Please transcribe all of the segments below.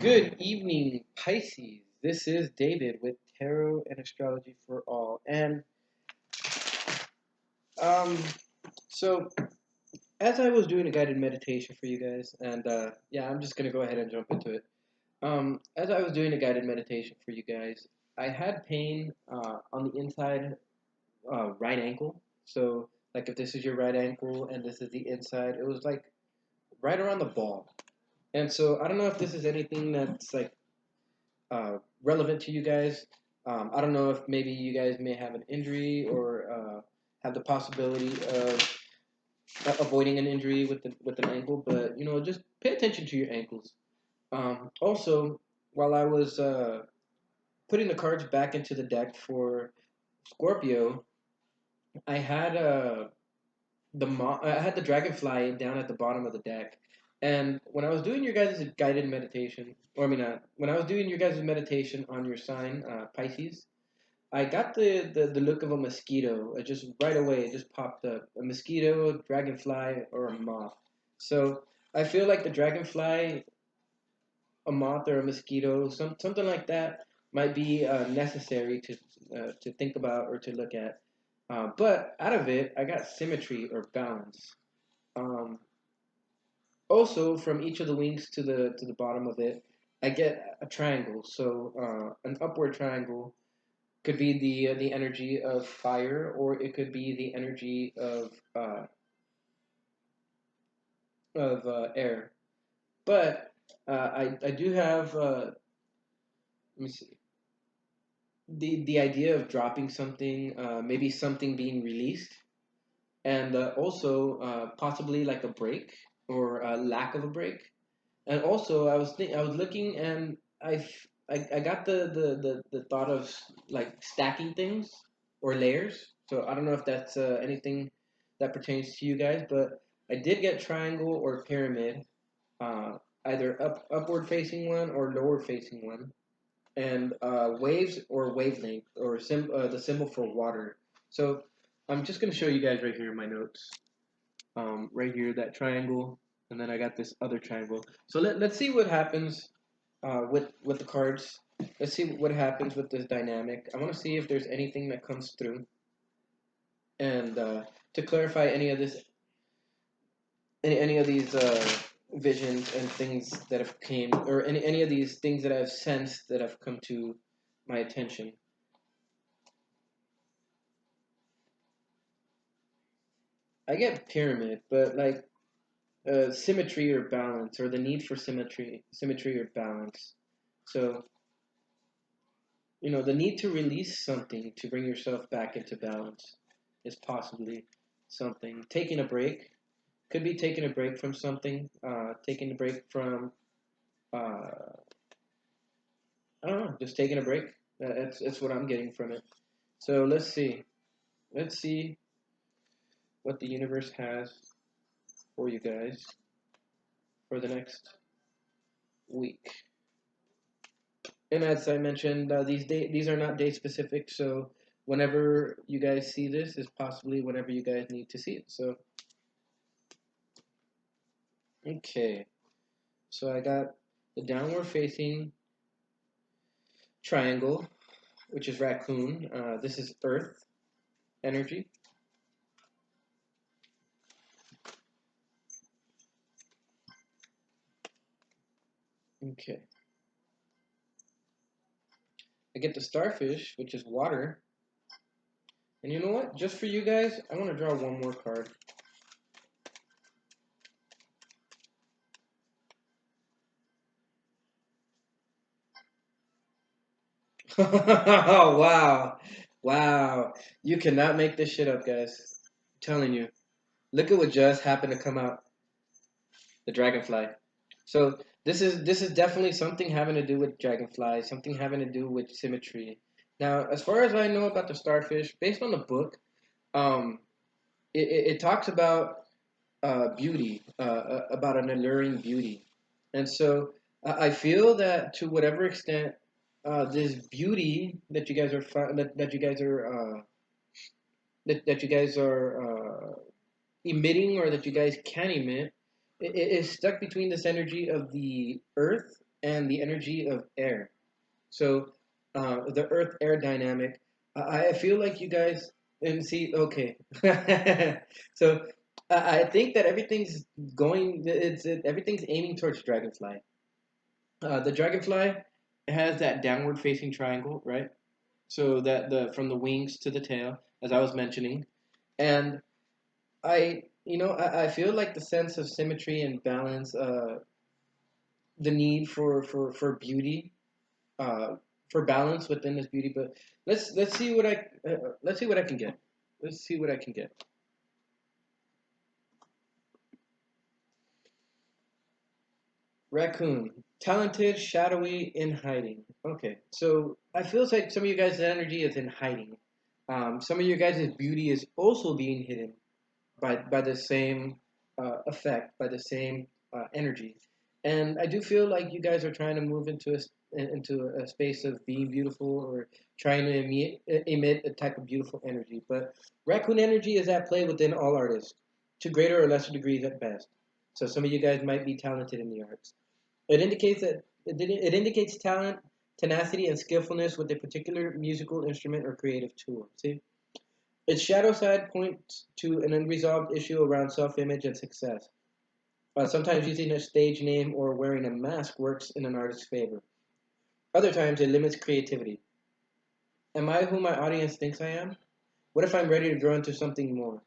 Good evening, Pisces. This is David with Tarot and Astrology for All. And um, so as I was doing a guided meditation for you guys, and yeah, I'm just gonna go ahead and jump into it. As I was doing a guided meditation for you guys, I had pain on the inside right ankle. So, like, if this is your right ankle and this is the inside, it was like right around the ball. And so I don't know if this is anything that's like relevant to you guys. I don't know if maybe you guys may have an injury or have the possibility of avoiding an injury with an ankle, but just pay attention to your ankles. Also, while I was putting the cards back into the deck for Scorpio, I had I had the dragonfly down at the bottom of the deck, and when I was doing your guys' guided meditation, or I mean, when I was doing your guys' meditation on your sign, Pisces, I got the look of a mosquito. It just right away, it just popped up. A mosquito, dragonfly, or a moth. So I feel like the dragonfly, a moth, or a mosquito, something like that, might be necessary to think about or to look at. But out of it, I got symmetry or balance. Um, Also, from each of the wings to the bottom of it, I get a triangle. So an upward triangle could be the energy of fire, or it could be the energy of air. But I do have let me see, the idea of dropping something, maybe something being released, and also possibly like a break or a lack of a break. And also, I was looking, and I got the thought of like stacking things or layers. So I don't know if that's anything that pertains to you guys, but I did get triangle or pyramid, uh, either upward facing one or lower facing one, and waves or wavelength or the symbol for water. So I'm just gonna show you guys right here in my notes. Right here, that triangle, and then I got this other triangle. So let's see what happens with the cards. Let's see what happens with this dynamic. I want to see if there's anything that comes through, and to clarify any of these visions and things that have came, or any of these things that I've sensed that have come to my attention. I get pyramid, but like symmetry or balance, or the need for symmetry or balance. So the need to release something to bring yourself back into balance is possibly something. Taking a break could be taking a break from something. Taking a break from I don't know, just taking a break. It's what I'm getting from it. So let's see. Let's see what the universe has for you guys for the next week. And as I mentioned, these are not day specific. So whenever you guys see this is possibly whenever you guys need to see it. So okay. So I got the downward facing triangle, which is raccoon. This is earth energy. Okay. I get the starfish, which is water. And you know what? Just for you guys, I want to draw one more card. Wow. Wow. You cannot make this shit up, guys. I'm telling you. Look at what just happened to come out. The dragonfly. So this is definitely something having to do with dragonflies, something having to do with symmetry. Now, as far as I know about the starfish, based on the book, um, it talks about beauty, about an alluring beauty, and so I feel that to whatever extent this beauty that you guys are that you guys are that you guys are emitting, or that you guys can emit, it is stuck between this energy of the earth and the energy of air. So the Earth air dynamic. I feel like you guys and see. Okay, so I think that everything's going. Everything's aiming towards dragonfly. The dragonfly has that downward facing triangle, right? So that the from the wings to the tail, as I was mentioning, and I feel like the sense of symmetry and balance, the need for beauty, uh, for balance within this beauty. But let's see what let's see what I can get. Let's see what I can get. Raccoon, talented, shadowy, in hiding. Okay, so I feel like some of you guys' energy is in hiding. Some of you guys' beauty is also being hidden by the same effect, by the same energy. And I do feel like you guys are trying to move into a space of being beautiful or trying to emit a type of beautiful energy. But raccoon energy is at play within all artists, to greater or lesser degrees at best. So some of you guys might be talented in the arts. It indicates talent, tenacity, and skillfulness with a particular musical instrument or creative tool. See, its shadow side points to an unresolved issue around self-image and success. Sometimes using a stage name or wearing a mask works in an artist's favor. Other times it limits creativity. Am I who my audience thinks I am? What if I'm ready to grow into something more?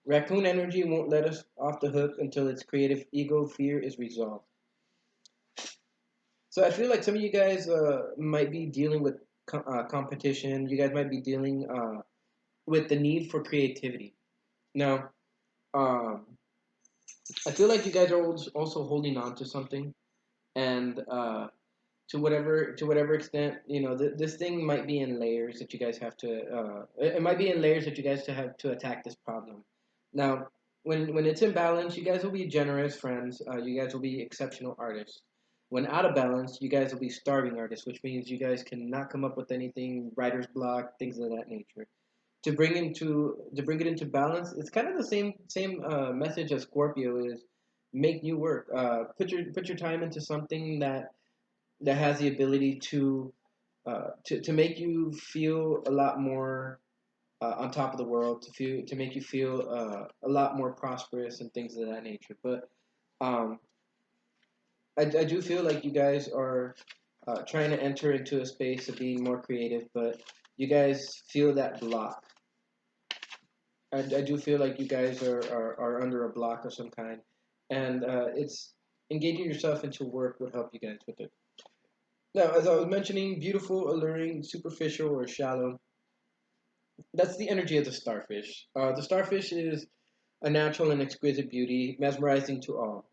Raccoon energy won't let us off the hook until its creative ego fear is resolved. So I feel like some of you guys might be dealing with competition. You guys might be dealing with the need for creativity. Now, um, I feel like you guys are also holding on to something, and to whatever extent, this thing might be in layers that you guys have to. It might be in layers that you guys have to attack this problem. Now, when it's in balance, you guys will be generous friends. You guys will be exceptional artists. When out of balance, you guys will be starving artists, which means you guys cannot come up with anything, writer's block, things of that nature. To bring it into balance, it's kind of the same message as Scorpio is: make new work. Put your time into something that has the ability to make you feel a lot more on top of the world, to make you feel a lot more prosperous and things of that nature. But um, I do feel like you guys are trying to enter into a space of being more creative, but you guys feel that block. I do feel like you guys are under a block of some kind, and it's engaging yourself into work would help you guys with it. Now, as I was mentioning, beautiful, alluring, superficial, or shallow. That's the energy of the starfish. The starfish is a natural and exquisite beauty, mesmerizing to all.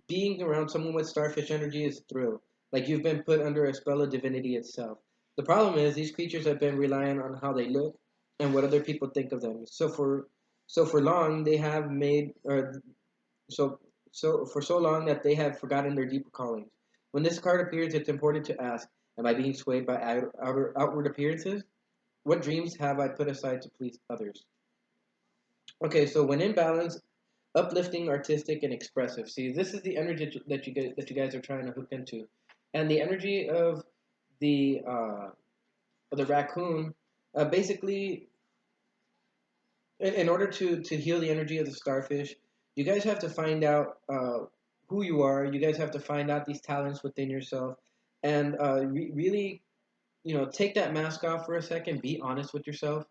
Being around someone with starfish energy is a thrill, like you've been put under a spell of divinity itself. The problem is these creatures have been relying on how they look and what other people think of them. So for long they have made or so so for so long that they have forgotten their deeper callings. When this card appears, it's important to ask: am I being swayed by outward appearances? What dreams have I put aside to please others? Okay, so when in balance, uplifting, artistic, and expressive. See, this is the energy that you guys are trying to hook into, and the energy of the raccoon. Basically, in order to heal the energy of the starfish, you guys have to find out who you are. You guys have to find out these talents within yourself, and really, take that mask off for a second. Be honest with yourself,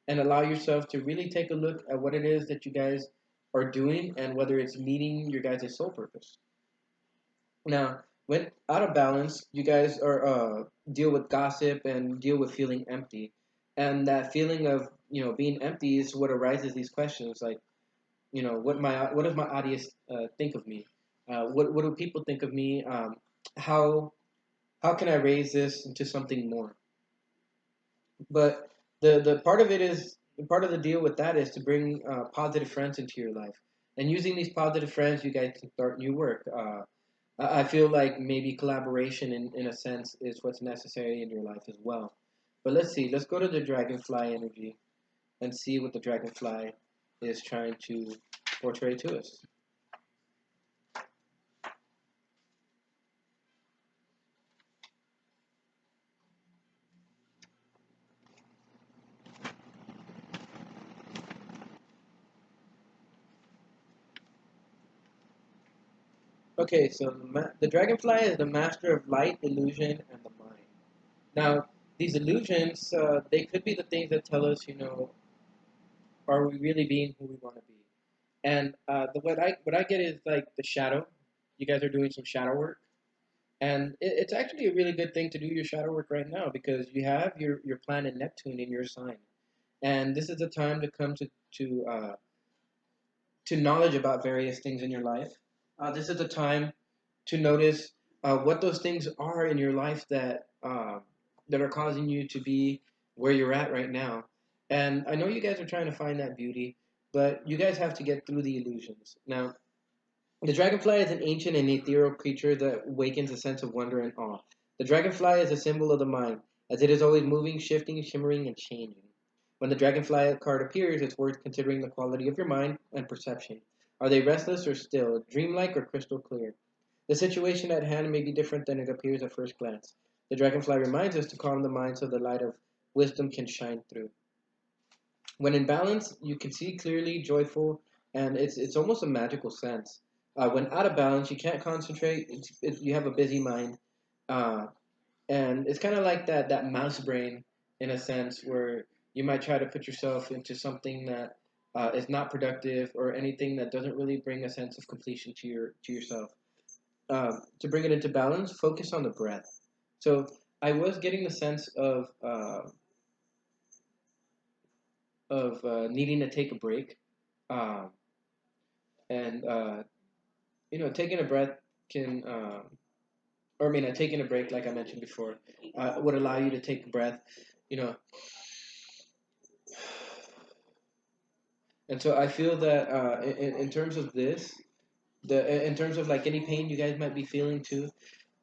and allow yourself to really take a look at what it is that you guys are doing, and whether it's meeting your guys' soul purpose. Now, when out of balance, you guys are deal with gossip and deal with feeling empty, and that feeling of being empty is what arises these questions like what does my audience think of me? What do people think of me? How how can I raise this into something more? But the part of it is part of the deal with that is to bring positive friends into your life, and using these positive friends, you guys can start new work. I feel like maybe collaboration in a sense is what's necessary in your life as well. But let's see. Let's go to the dragonfly energy and see what the dragonfly is trying to portray to us. Okay, so the dragonfly is the master of light, illusion, and the mind. Now, these illusions, they could be the things that tell us, are we really being who we want to be? And what I get is like the shadow. You guys are doing some shadow work, and it's actually a really good thing to do your shadow work right now because you have your planet Neptune in your sign, and this is the time to come to knowledge about various things in your life. This is the time to notice what those things are in your life that are causing you to be where you're at right now. And I know you guys are trying to find that beauty, but you guys have to get through the illusions. Now, the dragonfly is an ancient and ethereal creature that awakens a sense of wonder and awe. The dragonfly is a symbol of the mind, as it is always moving, shifting, shimmering, and changing. When the dragonfly card appears, it's worth considering the quality of your mind and perception. Are they restless or still, dreamlike or crystal clear? The situation at hand may be different than it appears at first glance. The dragonfly reminds us to calm the mind so the light of wisdom can shine through. When in balance, you can see clearly, joyful, and it's almost a magical sense. When out of balance, you can't concentrate. You have a busy mind, uh, and it's kind of like that mouse brain in a sense, where you might try to put yourself into something that is not productive or anything that doesn't really bring a sense of completion to yourself. To bring it into balance, focus on the breath. So I was getting the sense of needing to take a break. Um, and taking a breath can or I mean taking a break, like I mentioned before, would allow you to take a breath, you know and so I feel that in terms of this, in terms of like any pain you guys might be feeling too,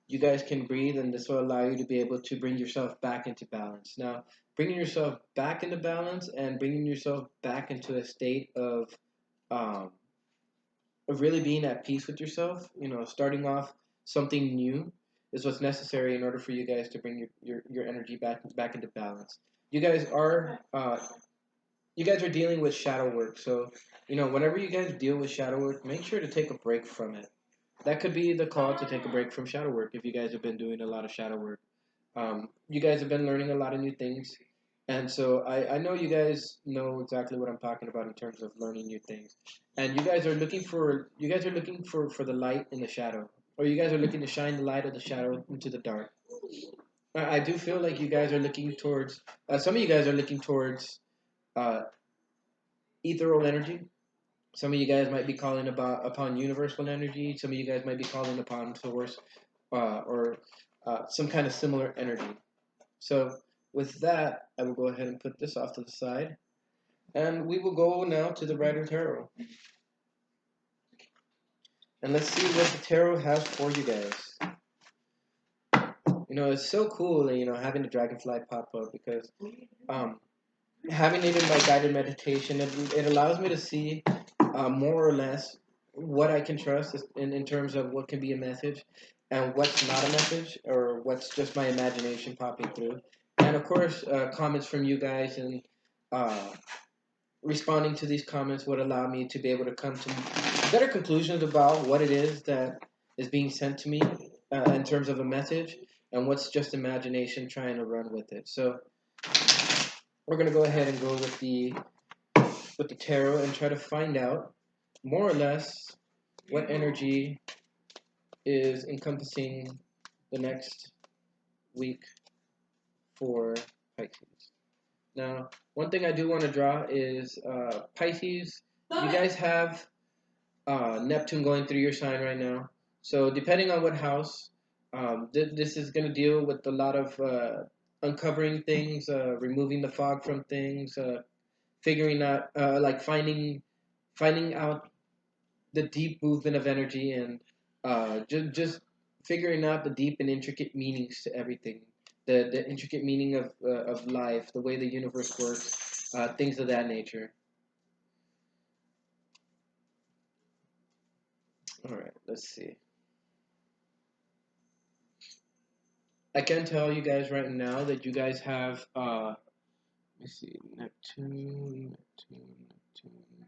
you guys can breathe, and this will allow you to be able to bring yourself back into balance. Now, bringing yourself back into balance and bringing yourself back into a state um, of really being at peace with yourself, starting off something new is what's necessary in order for you guys to bring your energy back into balance. You guys are dealing with shadow work, so whenever you guys deal with shadow work, make sure to take a break from it. That could be the call to take a break from shadow work if you guys have been doing a lot of shadow work. You guys have been learning a lot of new things, and so I know you guys know exactly what I'm talking about in terms of learning new things. And you guys are looking for the light in the shadow, or you guys are looking to shine the light of the shadow into the dark. I do feel like you guys are looking towards. Some of you guys are looking towards uh, ethereal energy. Some of you guys might be calling upon universal energy. Some of you guys might be calling upon source, or some kind of similar energy. So with that, I will go ahead and put this off to the side, and we will go now to the Rider Tarot, and let's see what the tarot has for you guys. It's so cool, having the dragonfly pop up because um, having it in my guided meditation, it allows me to see more or less what I can trust in terms of what can be a message and what's not a message or what's just my imagination popping through. And of course, comments from you guys and uh, responding to these comments would allow me to be able to come to better conclusions about what it is that is being sent to me in terms of a message and what's just imagination trying to run with it. So we're going to go ahead and go with the tarot and try to find out more or less what energy is encompassing the next week for Pisces. Now, one thing I do want to draw is Pisces. You guys have Neptune going through your sign right now. So, depending on what house, this is going to deal with a lot of uncovering things, removing the fog from things, figuring out, like finding out the deep movement of energy, and just figuring out the deep and intricate meanings to everything, the intricate meaning of life, the way the universe works, things of that nature. All right, let's see. I can tell you guys right now that you guys have let me see, Neptune.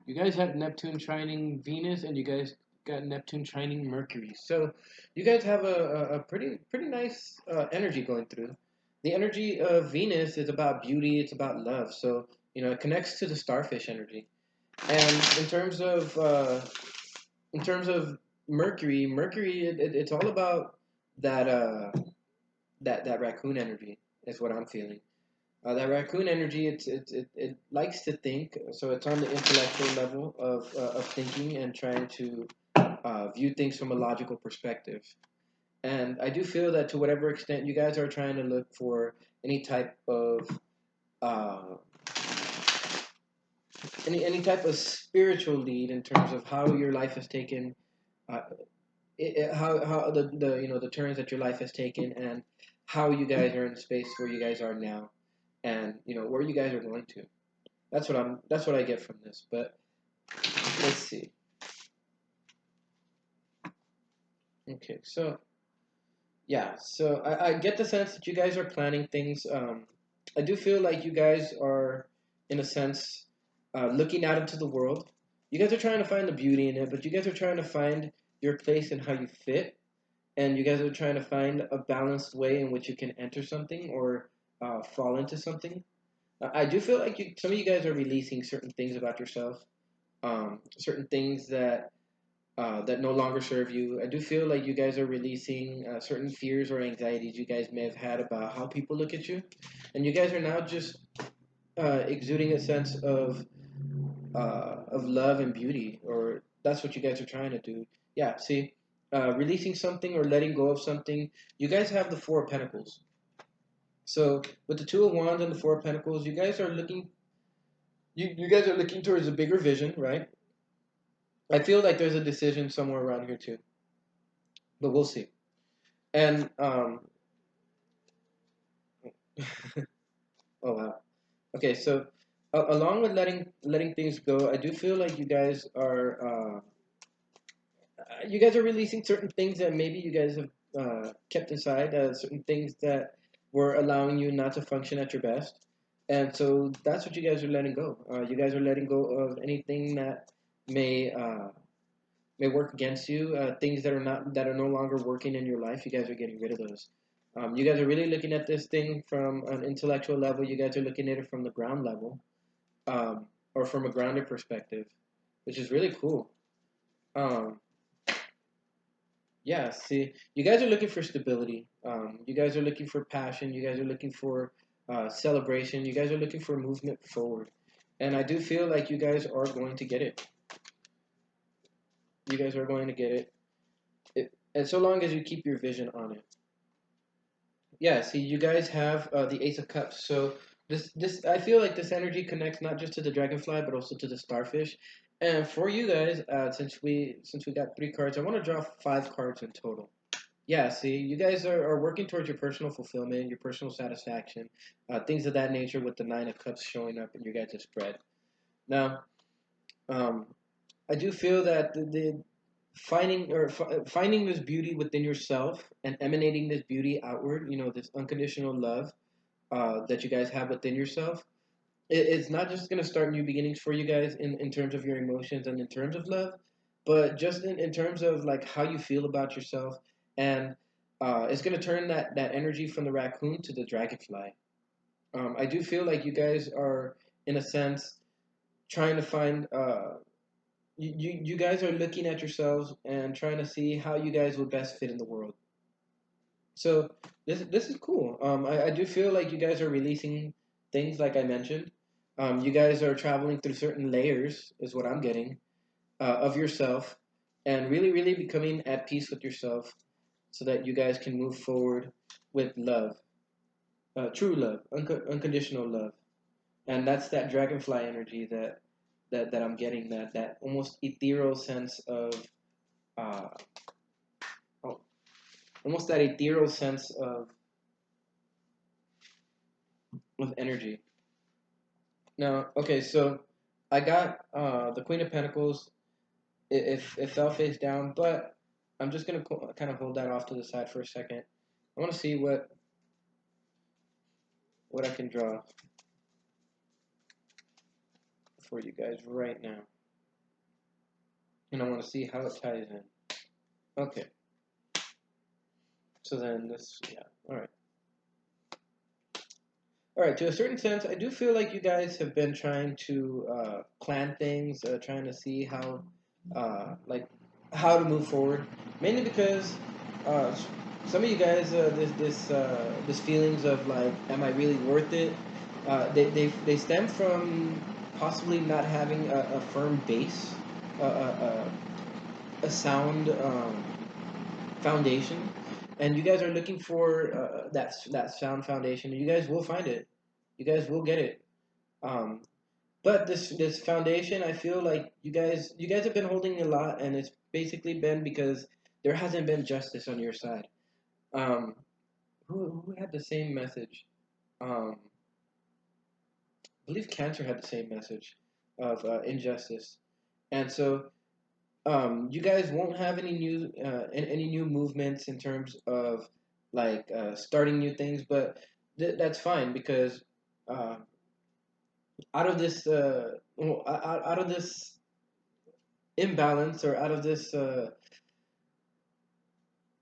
You guys have Neptune trining Venus, and you guys got Neptune trining Mercury. So you guys have a pretty nice energy going through. The energy of Venus is about beauty. It's about love. So it connects to the starfish energy. And in terms of Mercury, it's all about that that raccoon energy is what I'm feeling. That raccoon energy, it likes to think, so it's on the intellectual level of thinking and trying to view things from a logical perspective. And I do feel that to whatever extent you guys are trying to look for any type of uh, any type of spiritual lead in terms of how your life has taken, uh, how the the turns that your life has taken, and how you guys are in the space where you guys are now, and where you guys are going to. That's what I get from this. But let's see. Okay, so yeah, so I get the sense that you guys are planning things. I do feel like you guys are, in a sense, looking out into the world. You guys are trying to find the beauty in it, but you guys are trying to find your place and how you fit, and you guys are trying to find a balanced way in which you can enter something or fall into something. I do feel like some of you guys are releasing certain things about yourself, certain things that no longer serve you. I do feel like you guys are releasing certain fears or anxieties you guys may have had about how people look at you, and you guys are now just exuding a sense of love and beauty, or that's what you guys are trying to do. Yeah, see, releasing something or letting go of something. You guys have the Four of Pentacles. So with the Two of Wands and the Four of Pentacles, you guys are looking. You guys are looking towards a bigger vision, right? I feel like there's a decision somewhere around here too, but we'll see. And oh wow. Okay, so along with letting things go, I do feel like you guys are releasing certain things that maybe you guys have kept inside, certain things that were allowing you not to function at your best, and so that's what you guys are letting go. You guys are letting go of anything that may may work against you, things that are no longer working in your life. You guys are getting rid of those. You guys are really looking at this thing from an intellectual level. You guys are looking at it from the ground level, or from a grounded perspective, which is really cool. Um, yeah, see, you guys are looking for stability. You guys are looking for passion. You guys are looking for celebration. You guys are looking for movement forward. And I do feel like you guys are going to get it. You guys are going to get and so long as you keep your vision on it. Yeah, see, you guys have the Ace of Cups. So this I feel like this energy connects not just to the dragonfly but also to the starfish. And for you guys, since we got three cards, I want to draw five cards in total. Yeah, see, you guys are working towards your personal fulfillment, your personal satisfaction, things of that nature, with the Nine of Cups showing up in your guys' spread. Now, um, I do feel that the finding this beauty within yourself and emanating this beauty outward, this unconditional love that you guys have within yourself, it's not just going to start new beginnings for you guys in terms of your emotions and in terms of love, but just in terms of like how you feel about yourself. And it's going to turn that energy from the raccoon to the dragonfly. I do feel like you guys are, in a sense, trying to find. You guys are looking at yourselves and trying to see how you guys would best fit in the world. So this is cool. I do feel like you guys are releasing things like I mentioned. You guys are traveling through certain layers, is what I'm getting, of yourself, and really becoming at peace with yourself, so that you guys can move forward with love, true love, unconditional love, and that's that dragonfly energy that I'm getting, that almost ethereal sense of uh, oh, almost that ethereal sense of energy. Now, okay, so I got the Queen of Pentacles. It fell face down, but I'm just gonna kind of hold that off to the side for a second. I want to see what I can draw for you guys right now. and I want to see how it ties in. Okay. So then this, yeah. All right. All right. To a certain sense, I do feel like you guys have been trying to plan things, trying to see how, like, how to move forward. Mainly because uh, some of you guys, this feelings of like, am I really worth it? They stem from possibly not having a firm base, a sound foundation, and you guys are looking for that sound foundation. You guys will find it. You guys will get it. Um, but this foundation, I feel like you guys have been holding a lot, and it's basically been because there hasn't been justice on your side. Um, who had the same message? I believe Cancer had the same message of injustice, and so you guys won't have any new movements in terms of like starting new things, but that's fine because uh, out of this out of this imbalance or out of this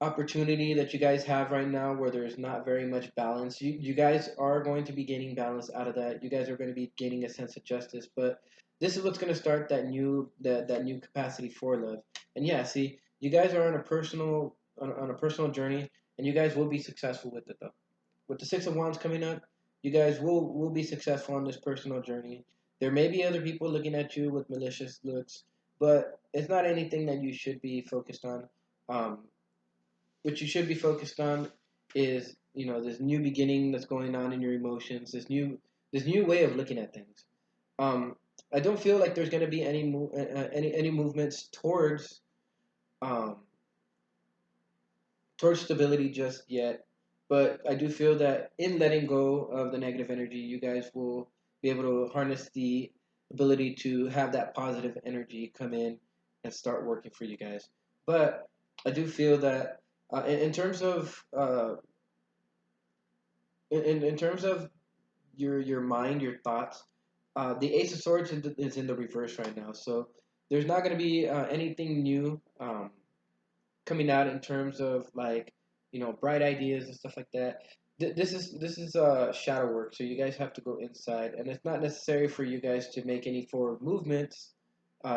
opportunity that you guys have right now where there's not very much balance, you guys are going to be gaining balance out of that. You guys are going to be gaining a sense of justice, but this is what's going to start that new capacity for love. And yeah, see, you guys are on a personal journey, and you guys will be successful with it though. With the Six of Wands coming up, you guys will be successful on this personal journey. There may be other people looking at you with malicious looks, but it's not anything that you should be focused on. um, what you should be focused on is this new beginning that's going on in your emotions, this new way of looking at things. um, I don't feel like there's going to be any movements um, towards stability just yet, but I do feel that in letting go of the negative energy, you guys will be able to harness the ability to have that positive energy come in and start working for you guys. But I do feel that in terms of in terms of your mind, your thoughts, the Ace of Swords is in the reverse right now. So there's not going to be anything new coming out in terms of like bright ideas and stuff like that. This is shadow work, so you guys have to go inside, and it's not necessary for you guys to make any forward movements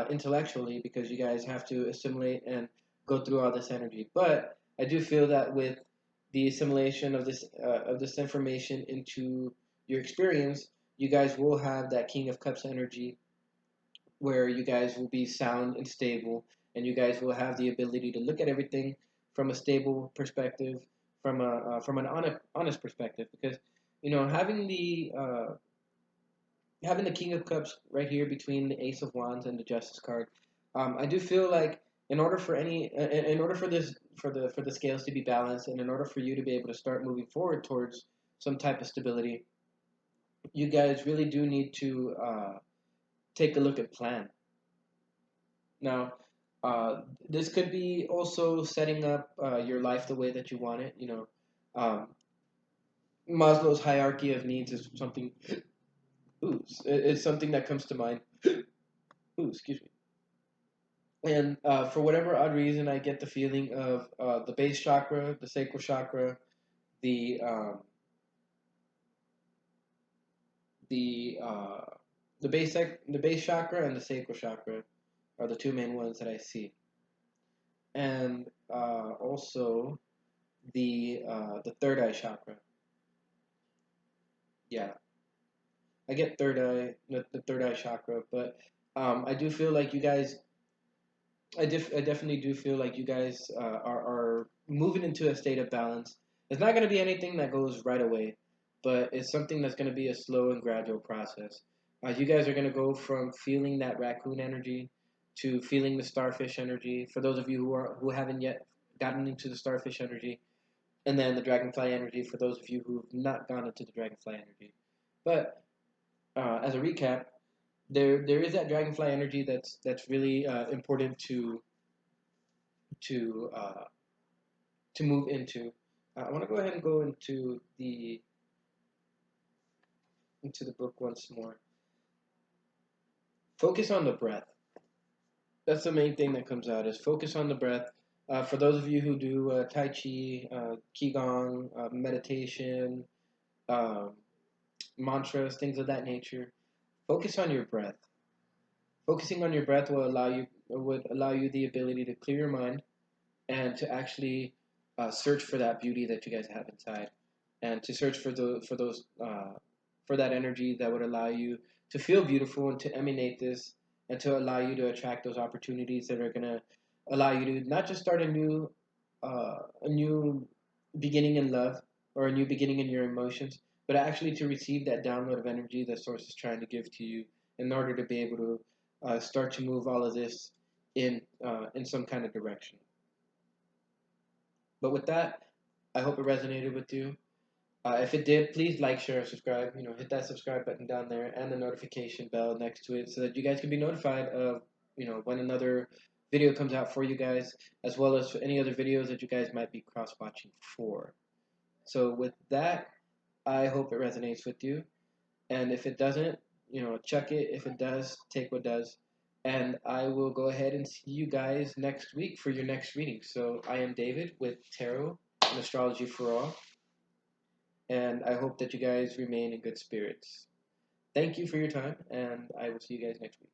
intellectually because you guys have to assimilate and go through all this energy. But I do feel that with the assimilation of this information into your experience, you guys will have that King of Cups energy where you guys will be sound and stable, and you guys will have the ability to look at everything from a stable perspective, from an honest perspective. Because having the King of Cups right here between the Ace of Wands and the Justice card, I do feel like in order for the scales to be balanced, and in order for you to be able to start moving forward towards some type of stability, you guys really do need to take a look at plan. Now, this could be also setting up your life the way that you want it. Um, Maslow's hierarchy of needs is something. Ooh, it's something that comes to mind. Ooh, excuse me. And for whatever odd reason, I get the feeling of the base chakra, the sacral chakra, the um, the uh, the base chakra, and the sacral chakra are the two main ones that I see, and also the third eye chakra. Yeah, I get the third eye chakra, but I do feel like you guys. I definitely do feel like you guys are moving into a state of balance. It's not going to be anything that goes right away, but it's something that's going to be a slow and gradual process. You guys are going to go from feeling that raccoon energy to feeling the starfish energy. For those of you who haven't yet gotten into the starfish energy, and then the dragonfly energy for those of you who've not gone into the dragonfly energy. But as a recap, there is that dragonfly energy that's really important to uh, to move into. I want to go ahead and go into the book once more. Focus on the breath. That's the main thing that comes out is focus on the breath. For those of you who do Tai Chi, Qigong, meditation, um, mantras, things of that nature, focus on your breath. Focusing on your breath would allow you the ability to clear your mind and to actually search for that beauty that you guys have inside, and to search for that energy that would allow you to feel beautiful and to emanate this, and to allow you to attract those opportunities that are gonna allow you to not just start a new beginning in love or a new beginning in your emotions, but actually to receive that download of energy that source is trying to give to you in order to be able to start to move all of this in some kind of direction. But with that, I hope it resonated with you. If it did, please like, share, subscribe. Hit that subscribe button down there and the notification bell next to it, so that you guys can be notified of when another video comes out for you guys, as well as any other videos that you guys might be cross watching for. So with that, I hope it resonates with you. And if it doesn't, check it. If it does, take what does. And I will go ahead and see you guys next week for your next reading. So I am David with Tarot and Astrology for All. And I hope that you guys remain in good spirits. Thank you for your time, and I will see you guys next week.